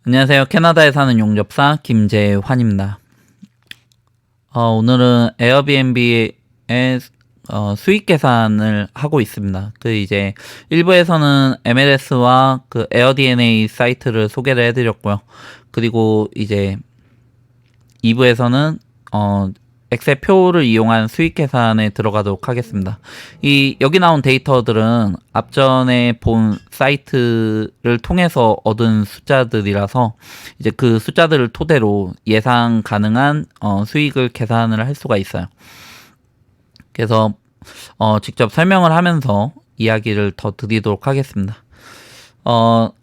안녕하세요. 캐나다에 사는 용접사 김재환입니다. 오늘은 에어비앤비의 수익 계산을 하고 있습니다. 이제 1부에서는 MLS와 그 에어DNA 사이트를 소개를 해드렸고요. 그리고 이제 2부에서는 엑셀 표를 이용한 수익 계산에 들어가도록 하겠습니다. 여기 나온 데이터들은 앞전에 본 사이트를 통해서 얻은 숫자들이라서 이제 그 숫자들을 토대로 예상 가능한 수익을 계산을 할 수가 있어요. 그래서 직접 설명을 하면서 이야기를 더 드리도록 하겠습니다.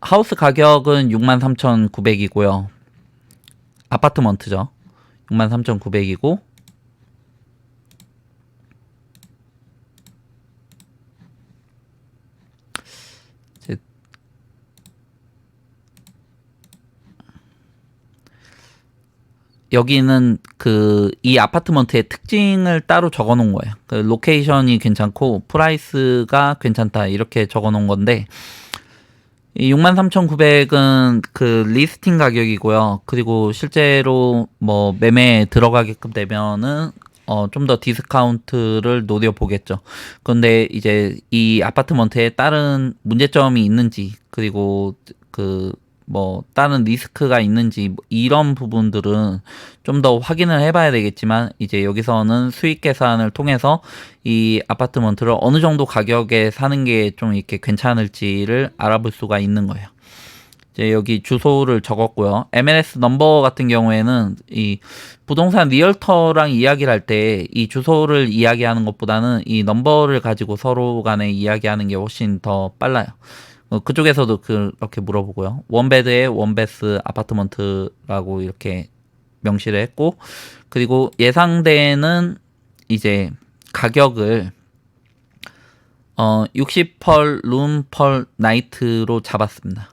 하우스 가격은 63,900이고요. 아파트먼트죠. 63,900이고 여기는 이 아파트먼트의 특징을 따로 적어 놓은 거예요. 그 로케이션이 괜찮고 프라이스가 괜찮다 이렇게 적어 놓은 건데 이 63,900은 그 리스팅 가격이고요. 그리고 실제로 뭐 매매에 들어가게끔 되면은 좀 더 디스카운트를 노려보겠죠. 그런데 이제 이 아파트먼트에 다른 문제점이 있는지 그리고 뭐 다른 리스크가 있는지 이런 부분들은 좀 더 확인을 해봐야 되겠지만 이제 여기서는 수익 계산을 통해서 이 아파트먼트를 어느 정도 가격에 사는 게 좀 이렇게 괜찮을지를 알아볼 수가 있는 거예요. 이제 여기 주소를 적었고요. MLS 넘버 같은 경우에는 이 부동산 리얼터랑 이야기를 할 때 이 주소를 이야기하는 것보다는 이 넘버를 가지고 서로 간에 이야기하는 게 훨씬 더 빨라요. 그쪽에서도 그렇게 물어보고요. 원베드에 원베스 아파트먼트라고 이렇게 명시를 했고, 그리고 예상되는 이제 가격을 60펄 룸펄 나이트로 잡았습니다.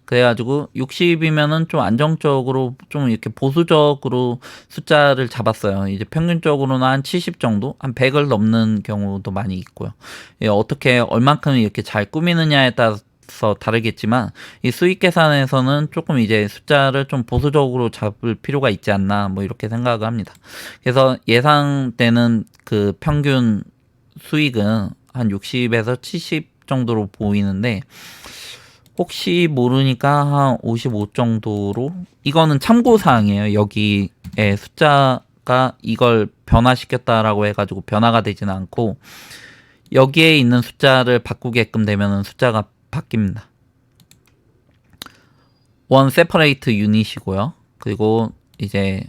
그래가지고 60이면은 좀 안정적으로 좀 이렇게 보수적으로 숫자를 잡았어요. 이제 평균적으로는 한 70 정도, 한 100을 넘는 경우도 많이 있고요. 어떻게 얼만큼 이렇게 잘 꾸미느냐에 따라서 다르겠지만 이 수익 계산에서는 조금 이제 숫자를 좀 보수적으로 잡을 필요가 있지 않나 뭐 이렇게 생각을 합니다. 그래서 예상되는 그 평균 수익은 한 60에서 70 정도로 보이는데 혹시 모르니까 한 55 정도로 이거는 참고사항이에요. 여기에 숫자가 이걸 변화시켰다라고 해가지고 변화가 되지는 않고 여기에 있는 숫자를 바꾸게끔 되면 숫자가 바뀝니다. 원 세퍼레이트 유닛이고요. 그리고 이제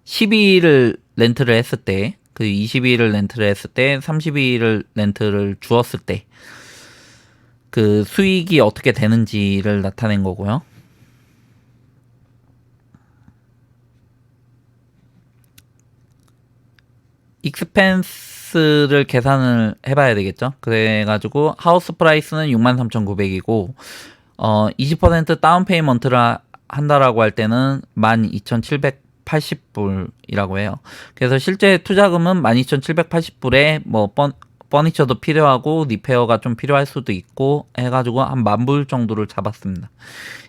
12일을 렌트를 했을 때 22일을 렌트를 했을 때 32일을 렌트를 주었을 때 수익이 어떻게 되는지를 나타낸 거고요. 익스펜스를 계산을 해봐야 되겠죠. 그래가지고 하우스 프라이스는 63,900이고 20% 다운 페이먼트를 한다라고 할 때는 12,780불이라고 해요. 그래서 실제 투자금은 12,780불에 뭐 퍼니처도 필요하고 리페어가 좀 필요할 수도 있고 해가지고 한 10,000불 정도를 잡았습니다.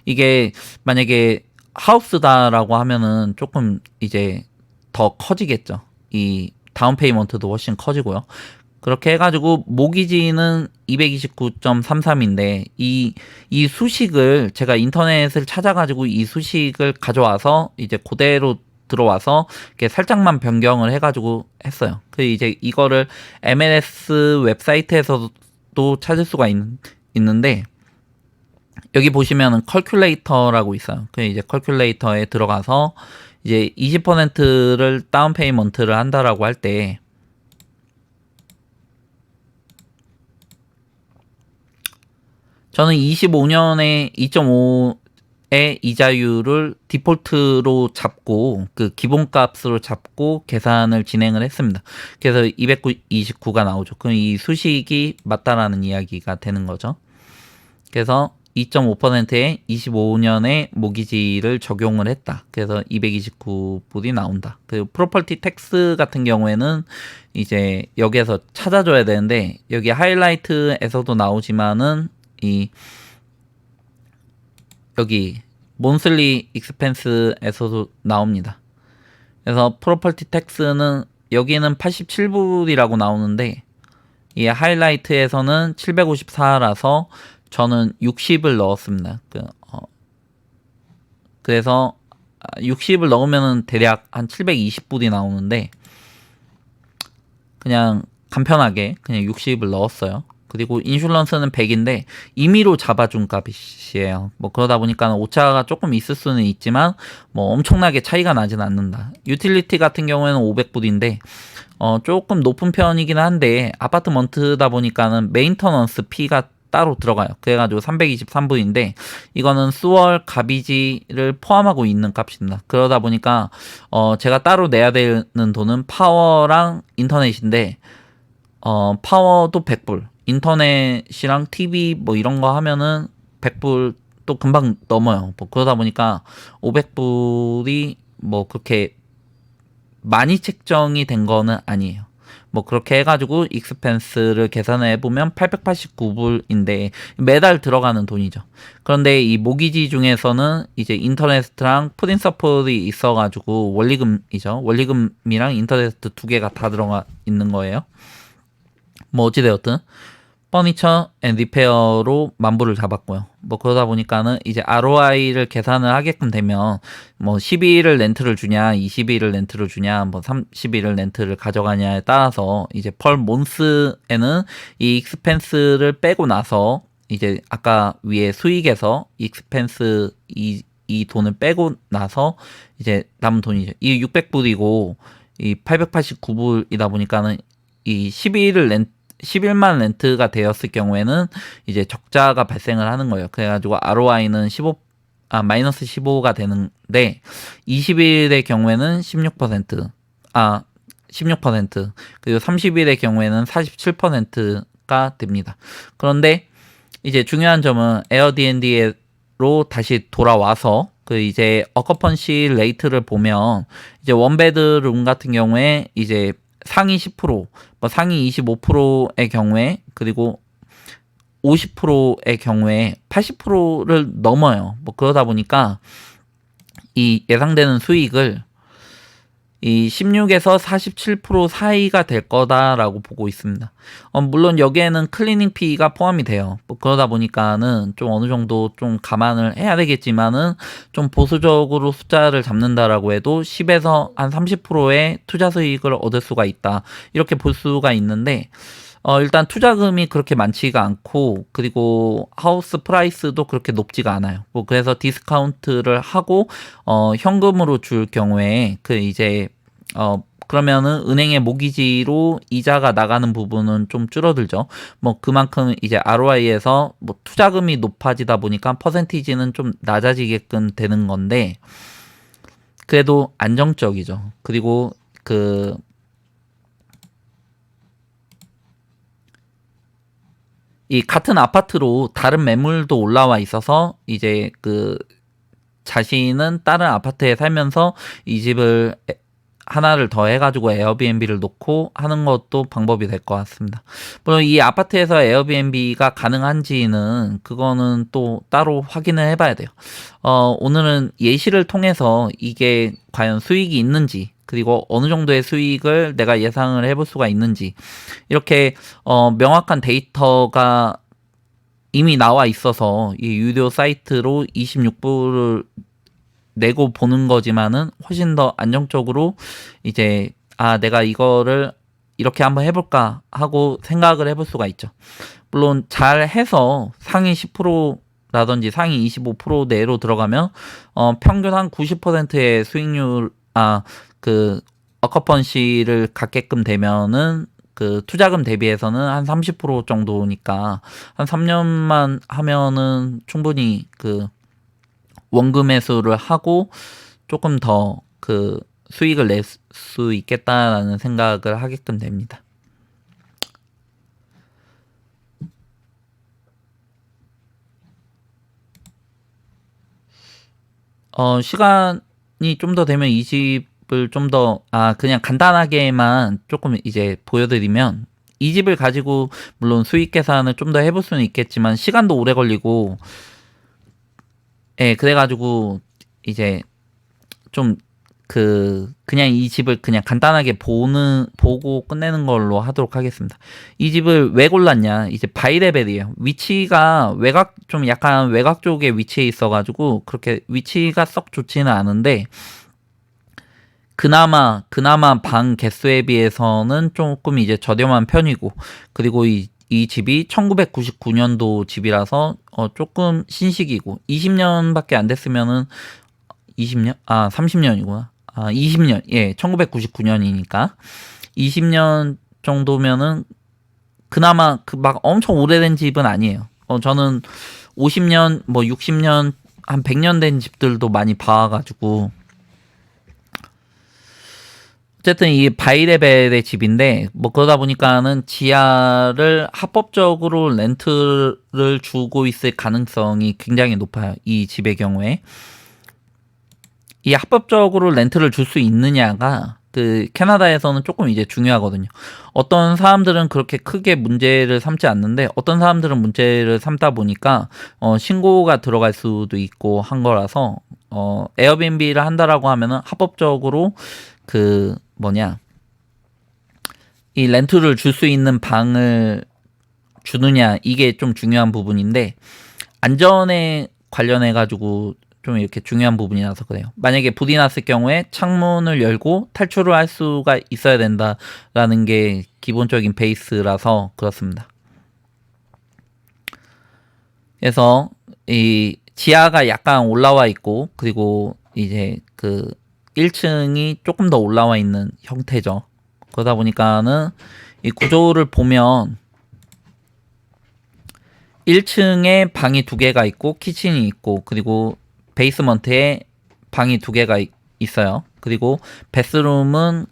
이게 만약에 하우스다라고 하면은 조금 이제 더 커지겠죠. 이 다운 페이먼트도 훨씬 커지고요. 그렇게 해가지고 모기지는 229.33인데 이 수식을 제가 인터넷을 찾아가지고 이 수식을 가져와서 이제 그대로 들어와서 이렇게 살짝만 변경을 해가지고 했어요. 이제 이거를 MLS 웹사이트에서도 찾을 수가 있는데 여기 보시면은 컬큘레이터라고 있어요. 이제 컬큘레이터에 들어가서 이제 20%를 다운 페이먼트를 한다라고 할 때 저는 25년에 2.5의 이자율을 디폴트로 잡고 기본값으로 잡고 계산을 진행을 했습니다. 그래서 229가 나오죠. 그럼 이 수식이 맞다라는 이야기가 되는 거죠. 그래서 2.5%의 25년의 모기지를 적용을 했다. 그래서 229불이 나온다. 그리고 프로퍼티 텍스 같은 경우에는 이제 여기에서 찾아줘야 되는데 여기 하이라이트에서도 나오지만은 여기 몬슬리 익스펜스에서도 나옵니다. 그래서 프로퍼티 텍스는 여기는 87불이라고 나오는데 이 하이라이트에서는 754라서 저는 60을 넣었습니다. 그래서 60을 넣으면은 대략 한 720불이 나오는데 그냥 간편하게 그냥 60을 넣었어요. 그리고 인슐런스는 100인데 임의로 잡아준 값이에요. 뭐 그러다 보니까 오차가 조금 있을 수는 있지만 뭐 엄청나게 차이가 나진 않는다. 유틸리티 같은 경우에는 500불인데 조금 높은 편이긴 한데 아파트먼트다 보니까는 메인터넌스 피가 따로 들어가요. 그래가지고 323불인데 이거는 수월 가비지를 포함하고 있는 값입니다. 그러다 보니까 제가 따로 내야 되는 돈은 파워랑 인터넷인데 파워도 100불, 인터넷이랑 TV 뭐 이런 거 하면은 100불 또 금방 넘어요. 뭐 그러다 보니까 500불이 뭐 그렇게 많이 책정이 된 거는 아니에요. 뭐 그렇게 해가지고 익스펜스를 계산을 해보면 889불인데 매달 들어가는 돈이죠. 그런데 이 모기지 중에서는 이제 인터넷랑 프린서플이 있어가지고 원리금이죠. 원리금이랑 인터넷 두 개가 다 들어가 있는 거예요. 뭐 어찌되었든 퍼니처 앤 리페어로 만불을 잡았고요. 뭐 그러다 보니까는 이제 ROI를 계산을 하게끔 되면 뭐 12일을 렌트를 주냐, 20일을 렌트를 주냐, 뭐 30일을 렌트를 가져가냐에 따라서 이제 펄 몬스에는 이 익스펜스를 빼고 나서 이제 아까 위에 수익에서 익스펜스 이 돈을 빼고 나서 이제 남은 돈이죠. 이 600불이고 이 889불이다 보니까는 이 11만 렌트가 되었을 경우에는 이제 적자가 발생을 하는 거예요. 그래가지고 ROI는 마이너스 15가 되는데 20일의 경우에는 16%, 16%, 그리고 30일의 경우에는 47%가 됩니다. 그런데 이제 중요한 점은 에어비앤비로 다시 돌아와서 그 이제 어커펀시 레이트를 보면 이제 원베드룸 같은 경우에 이제 상위 10%, 뭐 상위 25%의 경우에 그리고 50%의 경우에 80%를 넘어요. 뭐 그러다 보니까 이 예상되는 수익을 이 16에서 47% 사이가 될 거다라고 보고 있습니다. 물론 여기에는 클리닝 피가 포함이 돼요. 뭐 그러다 보니까는 좀 어느 정도 좀 감안을 해야 되겠지만은 좀 보수적으로 숫자를 잡는다라고 해도 10에서 한 30%의 투자 수익을 얻을 수가 있다. 이렇게 볼 수가 있는데 일단 투자금이 그렇게 많지가 않고 그리고 하우스 프라이스도 그렇게 높지가 않아요. 뭐 그래서 디스카운트를 하고 현금으로 줄 경우에 그 이제 그러면은 은행의 모기지로 이자가 나가는 부분은 좀 줄어들죠. 뭐 그만큼 이제 ROI에서 뭐 투자금이 높아지다 보니까 퍼센티지는 좀 낮아지게끔 되는 건데 그래도 안정적이죠. 그리고 이 같은 아파트로 다른 매물도 올라와 있어서 이제 자신은 다른 아파트에 살면서 이 집을 하나를 더 해가지고 에어비앤비를 놓고 하는 것도 방법이 될 것 같습니다. 물론 이 아파트에서 에어비앤비가 가능한지는 그거는 또 따로 확인을 해봐야 돼요. 오늘은 예시를 통해서 이게 과연 수익이 있는지 그리고 어느 정도의 수익을 내가 예상을 해볼 수가 있는지 이렇게 명확한 데이터가 이미 나와 있어서 이 유료 사이트로 26불을 내고 보는 거지만은 훨씬 더 안정적으로 이제 내가 이거를 이렇게 한번 해볼까 하고 생각을 해볼 수가 있죠. 물론 잘 해서 상위 10%라든지 상위 25% 내로 들어가면 평균 한 90%의 수익률 어커펀시를 갖게끔 되면은 그 투자금 대비해서는 한 30% 정도니까 한 3년만 하면은 충분히 원금 회수를 하고 조금 더 수익을 낼 수 있겠다라는 생각을 하게끔 됩니다. 시간이 좀 더 되면 이 집을 좀 더 그냥 간단하게만 조금 이제 보여드리면 이 집을 가지고 물론 수익 계산을 좀 더 해볼 수는 있겠지만 시간도 오래 걸리고 예, 그래가지고 이제 좀 그냥 이 집을 그냥 간단하게 보고 끝내는 걸로 하도록 하겠습니다. 이 집을 왜 골랐냐? 이제 바이레벨이에요. 위치가 좀 약간 외곽 쪽에 위치해 있어가지고 그렇게 위치가 썩 좋지는 않은데 그나마 방 개수에 비해서는 조금 이제 저렴한 편이고, 그리고 이 집이 1999년도 집이라서 조금 신식이고 20년밖에 안 됐으면은 20년? 30년이구나. 20년. 예, 1999년이니까. 20년 정도면은 그나마 막 엄청 오래된 집은 아니에요. 저는 50년, 뭐 60년, 한 100년 된 집들도 많이 봐가지고. 어쨌든 이 바이레벨의 집인데, 뭐 그러다 보니까는 지하를 합법적으로 렌트를 주고 있을 가능성이 굉장히 높아요. 이 집의 경우에. 이 합법적으로 렌트를 줄 수 있느냐가 캐나다에서는 조금 이제 중요하거든요. 어떤 사람들은 그렇게 크게 문제를 삼지 않는데 어떤 사람들은 문제를 삼다 보니까 신고가 들어갈 수도 있고 한 거라서 에어비앤비를 한다라고 하면은 합법적으로 이 렌트를 줄 수 있는 방을 주느냐, 이게 좀 중요한 부분인데 안전에 관련해 가지고 좀 이렇게 중요한 부분이라서 그래요. 만약에 불이 났을 경우에 창문을 열고 탈출을 할 수가 있어야 된다라는 게 기본적인 베이스라서 그렇습니다. 그래서 이 지하가 약간 올라와 있고, 그리고 이제 1층이 조금 더 올라와 있는 형태죠. 그러다 보니까는 이 구조를 보면 1층에 방이 2개가 있고 키친이 있고, 그리고 베이스먼트에 방이 2개가 있어요. 그리고 베스룸은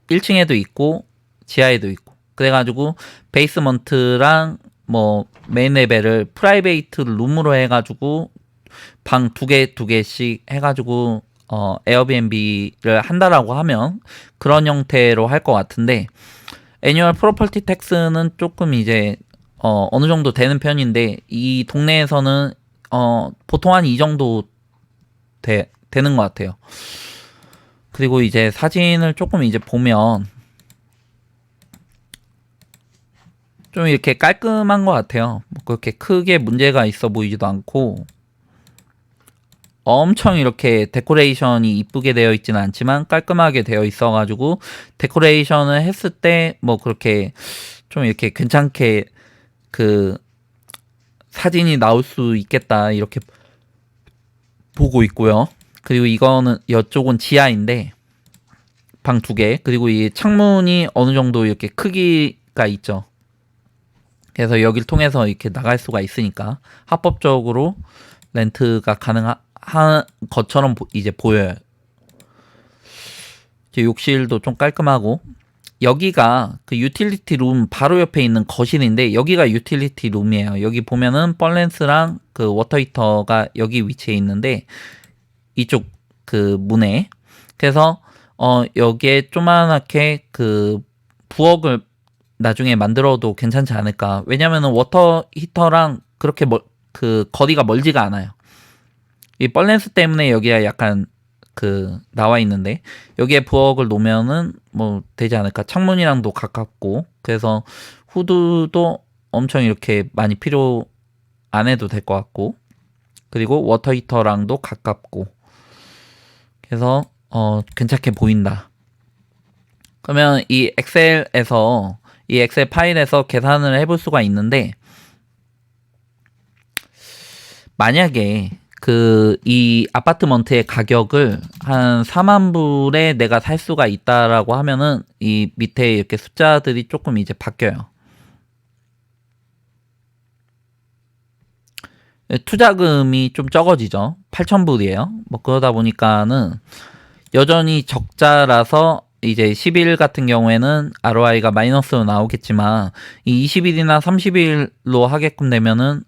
1층에도 있고 지하에도 있고, 그래가지고 베이스먼트랑 뭐 메인 레벨을 프라이베이트 룸으로 해가지고 방 2개씩 해가지고 에어비앤비를 한다라고 하면 그런 형태로 할 것 같은데, 애뉴얼 프로퍼티 텍스는 조금 이제 어느 정도 되는 편인데 이 동네에서는 보통 한 이 정도 되는 것 같아요. 그리고 이제 사진을 조금 이제 보면 좀 이렇게 깔끔한 것 같아요. 뭐 그렇게 크게 문제가 있어 보이지도 않고 엄청 이렇게 데코레이션이 이쁘게 되어 있지는 않지만 깔끔하게 되어 있어가지고 데코레이션을 했을 때 뭐 그렇게 좀 이렇게 괜찮게 사진이 나올 수 있겠다 이렇게 보고 있고요. 그리고 이쪽은 지하인데 방 2개, 그리고 이 창문이 어느 정도 이렇게 크기가 있죠. 그래서 여기를 통해서 이렇게 나갈 수가 있으니까 합법적으로 렌트가 가능한 것처럼 이제 보여요. 이제 욕실도 좀 깔끔하고, 여기가 유틸리티 룸 바로 옆에 있는 거실인데 여기가 유틸리티 룸이에요. 여기 보면은 펄렌스랑 워터 히터가 여기 위치해 있는데 이쪽 문에, 그래서 여기에 조그맣게 부엌을 나중에 만들어도 괜찮지 않을까. 왜냐면은 워터 히터랑 그렇게 거리가 멀지가 않아요. 이 펄렌스 때문에 여기가 약간 나와 있는데 여기에 부엌을 놓으면은 뭐 되지 않을까. 창문이랑도 가깝고, 그래서 후드도 엄청 이렇게 많이 필요 안 해도 될 것 같고, 그리고 워터 히터랑도 가깝고, 그래서 괜찮게 보인다. 그러면 이 엑셀 파일에서 계산을 해볼 수가 있는데, 만약에 이 아파트먼트의 가격을 한 4만 불에 내가 살 수가 있다라고 하면은 이 밑에 이렇게 숫자들이 조금 이제 바뀌어요. 투자금이 좀 적어지죠. 8,000불이에요. 뭐 그러다 보니까는 여전히 적자라서 이제 10일 같은 경우에는 ROI가 마이너스로 나오겠지만 이 20일이나 30일로 하게끔 되면은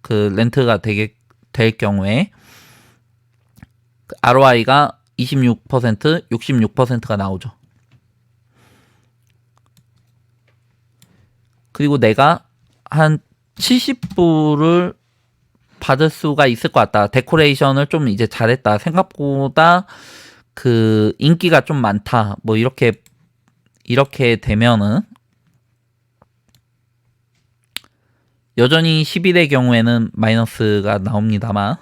렌트가 될 경우에 ROI가 26%, 66%가 나오죠. 그리고 내가 한 70불을 받을 수가 있을 것 같다. 데코레이션을 좀 이제 잘했다. 생각보다 그 인기가 좀 많다. 뭐 이렇게 되면은 여전히 11의 경우에는 마이너스가 나옵니다만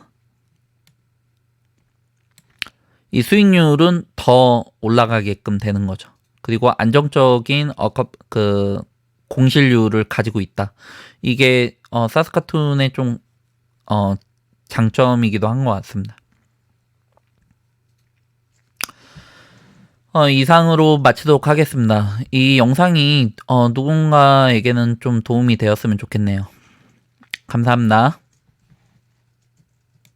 이 수익률은 더 올라가게끔 되는 거죠. 그리고 안정적인 그 공실률을 가지고 있다. 이게 사스카툰의 좀 장점이기도 한 것 같습니다. 이상으로 마치도록 하겠습니다. 이 영상이 누군가에게는 좀 도움이 되었으면 좋겠네요. 감사합니다.